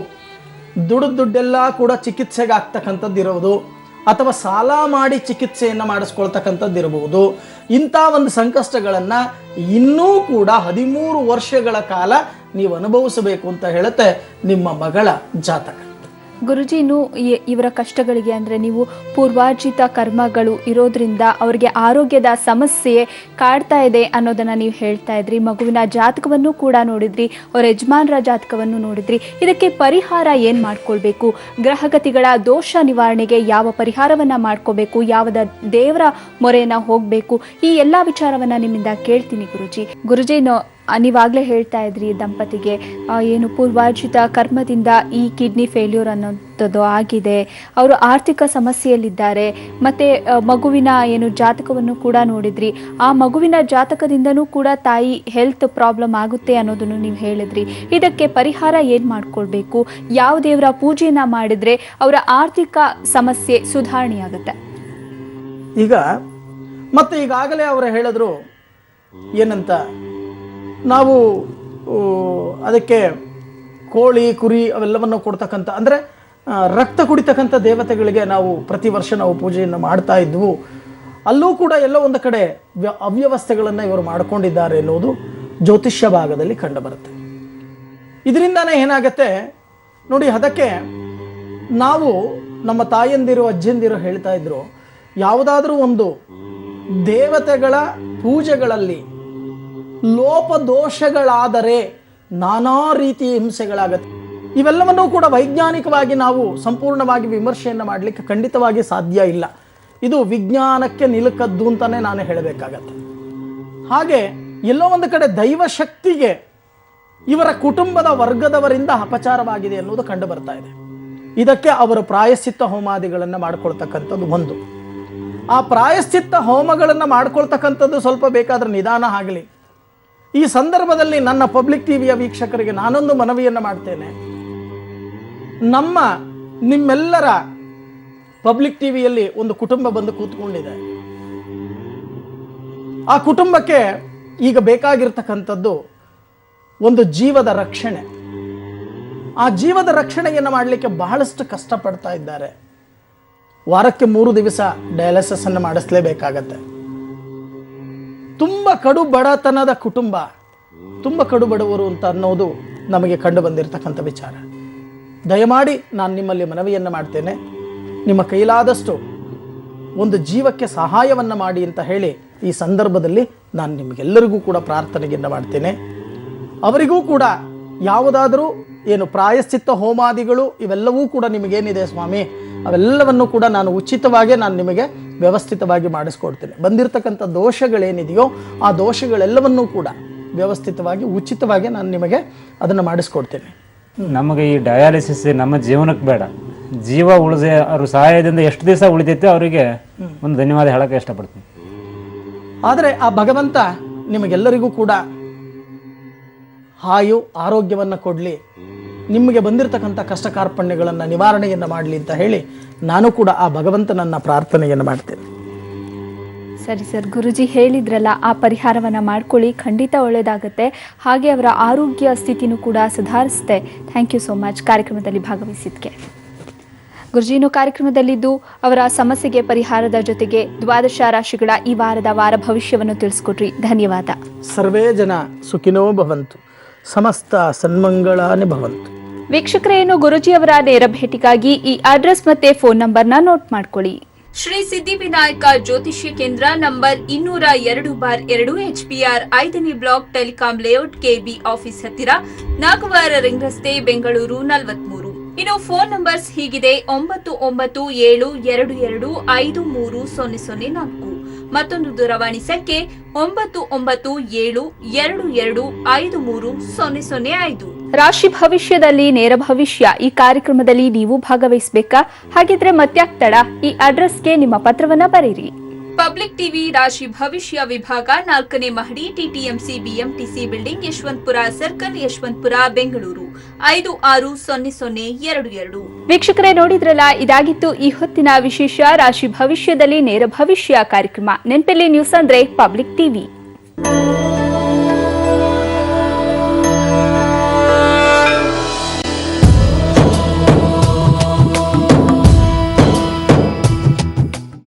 ದುಡ್ಡೆಲ್ಲ ಕೂಡ ಚಿಕಿತ್ಸೆಗೆ ಆಗ್ತಕ್ಕಂಥದ್ದು ಇರೋದು, ಅಥವಾ ಸಾಲ ಮಾಡಿ ಚಿಕಿತ್ಸೆಯನ್ನು ಮಾಡಿಸ್ಕೊಳ್ತಕ್ಕಂಥದ್ದು ಇರಬಹುದು. ಇಂಥ ಒಂದು ಸಂಕಷ್ಟಗಳನ್ನು ಇನ್ನೂ ಕೂಡ 13 ವರ್ಷಗಳ ಕಾಲ ನೀವು ಅನುಭವಿಸಬೇಕು ಅಂತ ಹೇಳುತ್ತೆ ನಿಮ್ಮ ಮಗಳ ಜಾತಕ. ಗುರುಜಿ, ಇನ್ನು ಇವರ ಕಷ್ಟಗಳಿಗೆ ಅಂದರೆ ನೀವು ಪೂರ್ವಾರ್ಜಿತ ಕರ್ಮಗಳು ಇರೋದ್ರಿಂದ ಅವರಿಗೆ ಆರೋಗ್ಯದ ಸಮಸ್ಯೆ ಕಾಡ್ತಾ ಇದೆ ಅನ್ನೋದನ್ನು ನೀವು ಹೇಳ್ತಾ ಇದ್ರಿ. ಮಗುವಿನ ಜಾತಕವನ್ನು ಕೂಡ ನೋಡಿದ್ರಿ, ಅವರ ಯಜಮಾನರ ಜಾತಕವನ್ನು ನೋಡಿದ್ರಿ. ಇದಕ್ಕೆ ಪರಿಹಾರ ಏನು ಮಾಡ್ಕೊಳ್ಬೇಕು? ಗ್ರಹಗತಿಗಳ ದೋಷ ನಿವಾರಣೆಗೆ ಯಾವ ಪರಿಹಾರವನ್ನು ಮಾಡ್ಕೋಬೇಕು? ಯಾವ ದೇವರ ಮೊರೆಯನ್ನು ಹೋಗಬೇಕು? ಈ ಎಲ್ಲ ವಿಚಾರವನ್ನು ನಿಮ್ಮಿಂದ ಕೇಳ್ತೀನಿ ಗುರುಜಿ. ನೀವಾಗಲೇ ಹೇಳ್ತಾ ಇದ್ರಿ ದಂಪತಿಗೆ ಏನು ಪೂರ್ವಾರ್ಜಿತ ಕರ್ಮದಿಂದ ಈ ಕಿಡ್ನಿ ಫೇಲ್ಯೂರ್ ಅನ್ನೋಂಥದ್ದು ಆಗಿದೆ, ಅವರು ಆರ್ಥಿಕ ಸಮಸ್ಯೆಯಲ್ಲಿದ್ದಾರೆ. ಮತ್ತು ಮಗುವಿನ ಏನು ಜಾತಕವನ್ನು ಕೂಡ ನೋಡಿದ್ರಿ, ಆ ಮಗುವಿನ ಜಾತಕದಿಂದನೂ ಕೂಡ ತಾಯಿ ಹೆಲ್ತ್ ಪ್ರಾಬ್ಲಮ್ ಆಗುತ್ತೆ ಅನ್ನೋದನ್ನು ನೀವು ಹೇಳಿದ್ರಿ. ಇದಕ್ಕೆ ಪರಿಹಾರ ಏನು ಮಾಡ್ಕೊಳ್ಬೇಕು? ಯಾವ ದೇವರ ಪೂಜೆಯನ್ನು ಮಾಡಿದರೆ ಅವರ ಆರ್ಥಿಕ ಸಮಸ್ಯೆ ಸುಧಾರಣೆ ಆಗುತ್ತೆ? ಈಗ ಮತ್ತೆ ಈಗಾಗಲೇ ಅವರು ಹೇಳಿದ್ರು ಏನಂತ, ನಾವು ಅದಕ್ಕೆ ಕೋಳಿ ಕುರಿ ಅವೆಲ್ಲವನ್ನು ಕೊಡ್ತಕ್ಕಂಥ, ಅಂದರೆ ರಕ್ತ ಕುಡಿತಕ್ಕಂಥ ದೇವತೆಗಳಿಗೆ ನಾವು ಪ್ರತಿ ವರ್ಷ ನಾವು ಪೂಜೆಯನ್ನು ಮಾಡ್ತಾ ಇದ್ವು. ಅಲ್ಲೂ ಕೂಡ ಎಲ್ಲೋ ಒಂದು ಕಡೆ ಅವ್ಯವಸ್ಥೆಗಳನ್ನು ಇವರು ಮಾಡಿಕೊಂಡಿದ್ದಾರೆ ಎನ್ನುವುದು ಜ್ಯೋತಿಷ್ಯ ಭಾಗದಲ್ಲಿ ಕಂಡುಬರುತ್ತೆ. ಇದರಿಂದಾನೇ ಏನಾಗತ್ತೆ ನೋಡಿ, ಅದಕ್ಕೆ ನಾವು ನಮ್ಮ ತಾಯಂದಿರು ಅಜ್ಜಂದಿರು ಹೇಳ್ತಾ ಇದ್ರು, ಯಾವುದಾದ್ರೂ ಒಂದು ದೇವತೆಗಳ ಪೂಜೆಗಳಲ್ಲಿ ಲೋಪದೋಷಗಳಾದರೆ ನಾನಾ ರೀತಿಯ ಹಿಂಸೆಗಳಾಗತ್ತೆ. ಇವೆಲ್ಲವನ್ನೂ ಕೂಡ ವೈಜ್ಞಾನಿಕವಾಗಿ ನಾವು ಸಂಪೂರ್ಣವಾಗಿ ವಿಮರ್ಶೆಯನ್ನು ಮಾಡಲಿಕ್ಕೆ ಖಂಡಿತವಾಗಿ ಸಾಧ್ಯ ಇಲ್ಲ. ಇದು ವಿಜ್ಞಾನಕ್ಕೆ ನಿಲುಕದ್ದು ಅಂತಾನೆ ನಾನು ಹೇಳಬೇಕಾಗತ್ತೆ. ಹಾಗೆ ಎಲ್ಲೋ ಒಂದು ಕಡೆ ದೈವಶಕ್ತಿಗೆ ಇವರ ಕುಟುಂಬದ ವರ್ಗದವರಿಂದ ಅಪಚಾರವಾಗಿದೆ ಎನ್ನುವುದು ಕಂಡು ಬರ್ತಾ ಇದೆ. ಇದಕ್ಕೆ ಅವರು ಪ್ರಾಯಶ್ಚಿತ್ತ ಹೋಮಾದಿಗಳನ್ನು ಮಾಡ್ಕೊಳ್ತಕ್ಕಂಥದ್ದು ಒಂದು. ಆ ಪ್ರಾಯಶ್ಚಿತ್ತ ಹೋಮಗಳನ್ನು ಮಾಡ್ಕೊಳ್ತಕ್ಕಂಥದ್ದು ಸ್ವಲ್ಪ ಬೇಕಾದ್ರೆ ನಿಧಾನ ಆಗಲಿ. ಈ ಸಂದರ್ಭದಲ್ಲಿ ನನ್ನ ಪಬ್ಲಿಕ್ ಟಿವಿಯ ವೀಕ್ಷಕರಿಗೆ ನಾನೊಂದು ಮನವಿಯನ್ನು ಮಾಡ್ತೇನೆ. ನಿಮ್ಮೆಲ್ಲರ ಪಬ್ಲಿಕ್ ಟಿವಿಯಲ್ಲಿ ಒಂದು ಕುಟುಂಬ ಬಂದು ಕೂತ್ಕೊಂಡಿದೆ. ಆ ಕುಟುಂಬಕ್ಕೆ ಈಗ ಬೇಕಾಗಿರ್ತಕ್ಕಂಥದ್ದು ಒಂದು ಜೀವದ ರಕ್ಷಣೆ. ಆ ಜೀವದ ರಕ್ಷಣೆಯನ್ನು ಮಾಡಲಿಕ್ಕೆ ಬಹಳಷ್ಟು ಕಷ್ಟಪಡ್ತಾ ಇದ್ದಾರೆ. ವಾರಕ್ಕೆ 3 ದಿವಸ ಡಯಾಲಿಸಿಸ್ ಅನ್ನು ಮಾಡಿಸಲೇಬೇಕಾಗತ್ತೆ. ತುಂಬ ಕಡು ಬಡತನದ ಕುಟುಂಬ, ತುಂಬ ಕಡು ಬಡವರು ಅಂತ ಅನ್ನೋದು ನಮಗೆ ಕಂಡು ಬಂದಿರತಕ್ಕಂಥ ವಿಚಾರ. ದಯಮಾಡಿ ನಾನು ನಿಮ್ಮಲ್ಲಿ ಮನವಿಯನ್ನು ಮಾಡ್ತೇನೆ, ನಿಮ್ಮ ಕೈಲಾದಷ್ಟು ಒಂದು ಜೀವಕ್ಕೆ ಸಹಾಯವನ್ನು ಮಾಡಿ ಅಂತ ಹೇಳಿ ಈ ಸಂದರ್ಭದಲ್ಲಿ ನಾನು ನಿಮಗೆಲ್ಲರಿಗೂ ಕೂಡ ಪ್ರಾರ್ಥನೆಯನ್ನು ಮಾಡ್ತೇನೆ. ಅವರಿಗೂ ಕೂಡ ಯಾವುದಾದರೂ ಏನು ಪ್ರಾಯಶ್ಚಿತ್ತ ಹೋಮಾದಿಗಳು ಇವೆಲ್ಲವೂ ಕೂಡ ನಿಮಗೇನಿದೆ ಸ್ವಾಮಿ, ಅವೆಲ್ಲವನ್ನು ಕೂಡ ನಾನು ಉಚಿತವಾಗಿ ನಿಮಗೆ ವ್ಯವಸ್ಥಿತವಾಗಿ ಮಾಡಿಸ್ಕೊಡ್ತೇನೆ. ಬಂದಿರತಕ್ಕಂಥ ದೋಷಗಳೇನಿದೆಯೋ ಆ ದೋಷಗಳೆಲ್ಲವನ್ನೂ ಕೂಡ ವ್ಯವಸ್ಥಿತವಾಗಿ ಉಚಿತವಾಗಿ ನಾನು ನಿಮಗೆ ಅದನ್ನು ಮಾಡಿಸ್ಕೊಡ್ತೇನೆ. ನಮಗೆ ಈ ಡಯಾಲಿಸಿಸ್ ನಮ್ಮ ಜೀವನಕ್ಕೆ ಬೇಡ, ಜೀವ ಉಳಿದೆ ಅವ್ರ ಸಹಾಯದಿಂದ ಎಷ್ಟು ದಿವಸ ಉಳಿದೈತೆ ಅವರಿಗೆ ಒಂದು ಧನ್ಯವಾದ ಹೇಳಕ್ಕೆ ಇಷ್ಟಪಡ್ತೀನಿ. ಆದರೆ ಆ ಭಗವಂತ ನಿಮಗೆಲ್ಲರಿಗೂ ಕೂಡ ಆಯು ಆರೋಗ್ಯವನ್ನು ಕೊಡಲಿ, ನಿಮಗೆ ಬಂದಿರತಕ್ಕಂಥ ಕಷ್ಟ ಕಾರ್ಪಣ್ಯಗಳನ್ನು ನಿವಾರಣೆಯನ್ನು ಮಾಡಲಿ ಅಂತ ಹೇಳಿ ನಾನು ಕೂಡ ಆ ಭಗವಂತನನ್ನ ಪ್ರಾರ್ಥನೆಯನ್ನು ಮಾಡ್ತೇನೆ. ಸರಿ ಸರ್, ಗುರುಜಿ ಹೇಳಿದ್ರಲ್ಲ, ಆ ಪರಿಹಾರವನ್ನು ಮಾಡ್ಕೊಳ್ಳಿ, ಖಂಡಿತ ಒಳ್ಳೆಯದಾಗುತ್ತೆ. ಹಾಗೆ ಅವರ ಆರೋಗ್ಯ ಸ್ಥಿತಿನೂ ಕೂಡ ಸುಧಾರಿಸುತ್ತೆ. ಥ್ಯಾಂಕ್ ಯು ಸೋ ಮಚ್ ಕಾರ್ಯಕ್ರಮದಲ್ಲಿ ಭಾಗವಹಿಸಿದ್ದಕ್ಕೆ. ಗುರುಜಿನು ಕಾರ್ಯಕ್ರಮದಲ್ಲಿದ್ದು ಅವರ ಸಮಸ್ಯೆಗೆ ಪರಿಹಾರದ ಜೊತೆಗೆ ದ್ವಾದಶ ರಾಶಿಗಳ ಈ ವಾರದ ವಾರ ಭವಿಷ್ಯವನ್ನು ತಿಳಿಸ್ಕೊಟ್ರಿ. ಧನ್ಯವಾದ. ಸರ್ವೇ ಜನ ಸುಖಿನೋ ಭವಂತು, ಸಮಸ್ತ ಸನ್ಮಂಗಳಾನಿ ಭವಂತು. ವೀಕ್ಷಕರೇನು ಗುರುಜಿ ಅವರ ನೇರ ಭೇಟಿಗಾಗಿ ಈ ಅಡ್ರೆಸ್ ಮತ್ತೆ ಫೋನ್ ನಂಬರ್ನ ನೋಟ್ ಮಾಡ್ಕೊಳ್ಳಿ. ಶ್ರೀ ಸಿದ್ಧಿವಿನಾಯಕ ಜ್ಯೋತಿಷ್ಯ ಕೇಂದ್ರ ನಂಬರ್ 202/2 HPR 5ನೇ block, telecom layout, KB office ಹತ್ತಿರ, ನಾಗವಾರ ರಿಂಗ್ ರಸ್ತೆ, ಬೆಂಗಳೂರು 43. ಇನ್ನು ಫೋನ್ ನಂಬರ್ಸ್ ಹೀಗಿದೆ 9972253004 ಮತ್ತೊಂದು ದೂರವಾಣಿ ಸಂಖ್ಯೆ 997222530005. ರಾಶಿ ಭವಿಷ್ಯದಲ್ಲಿ ನೇರ ಭವಿಷ್ಯ ಈ ಕಾರ್ಯಕ್ರಮದಲ್ಲಿ ನೀವು ಭಾಗವಹಿಸಬೇಕಾ? ಹಾಗಿದ್ರೆ ಮತ್ಯಾಕ್ ತಡ, ಈ ಅಡ್ರೆಸ್ಗೆ ನಿಮ್ಮ ಪತ್ರವನ್ನ ಬರೆಯಿರಿ. ಪಬ್ಲಿಕ್ ಟಿವಿ ರಾಶಿ ಭವಿಷ್ಯ ವಿಭಾಗ 4ನೇ ಮಹಡಿ, TTMC BMTC building, Yeshwanthpur circle, Yeshwanthpur, Bengaluru 560022. ವೀಕ್ಷಕರೇ, ನೋಡಿದ್ರಲ್ಲ, ಇದಾಗಿತ್ತು ಈ ಹೊತ್ತಿನ ವಿಶೇಷ ರಾಶಿ ಭವಿಷ್ಯದಲ್ಲಿ ನೇರ ಭವಿಷ್ಯ ಕಾರ್ಯಕ್ರಮ. ನೆನಪಲ್ಲಿ ನ್ಯೂಸ್ ಅಂದ್ರೆ ಪಬ್ಲಿಕ್ ಟಿವಿ.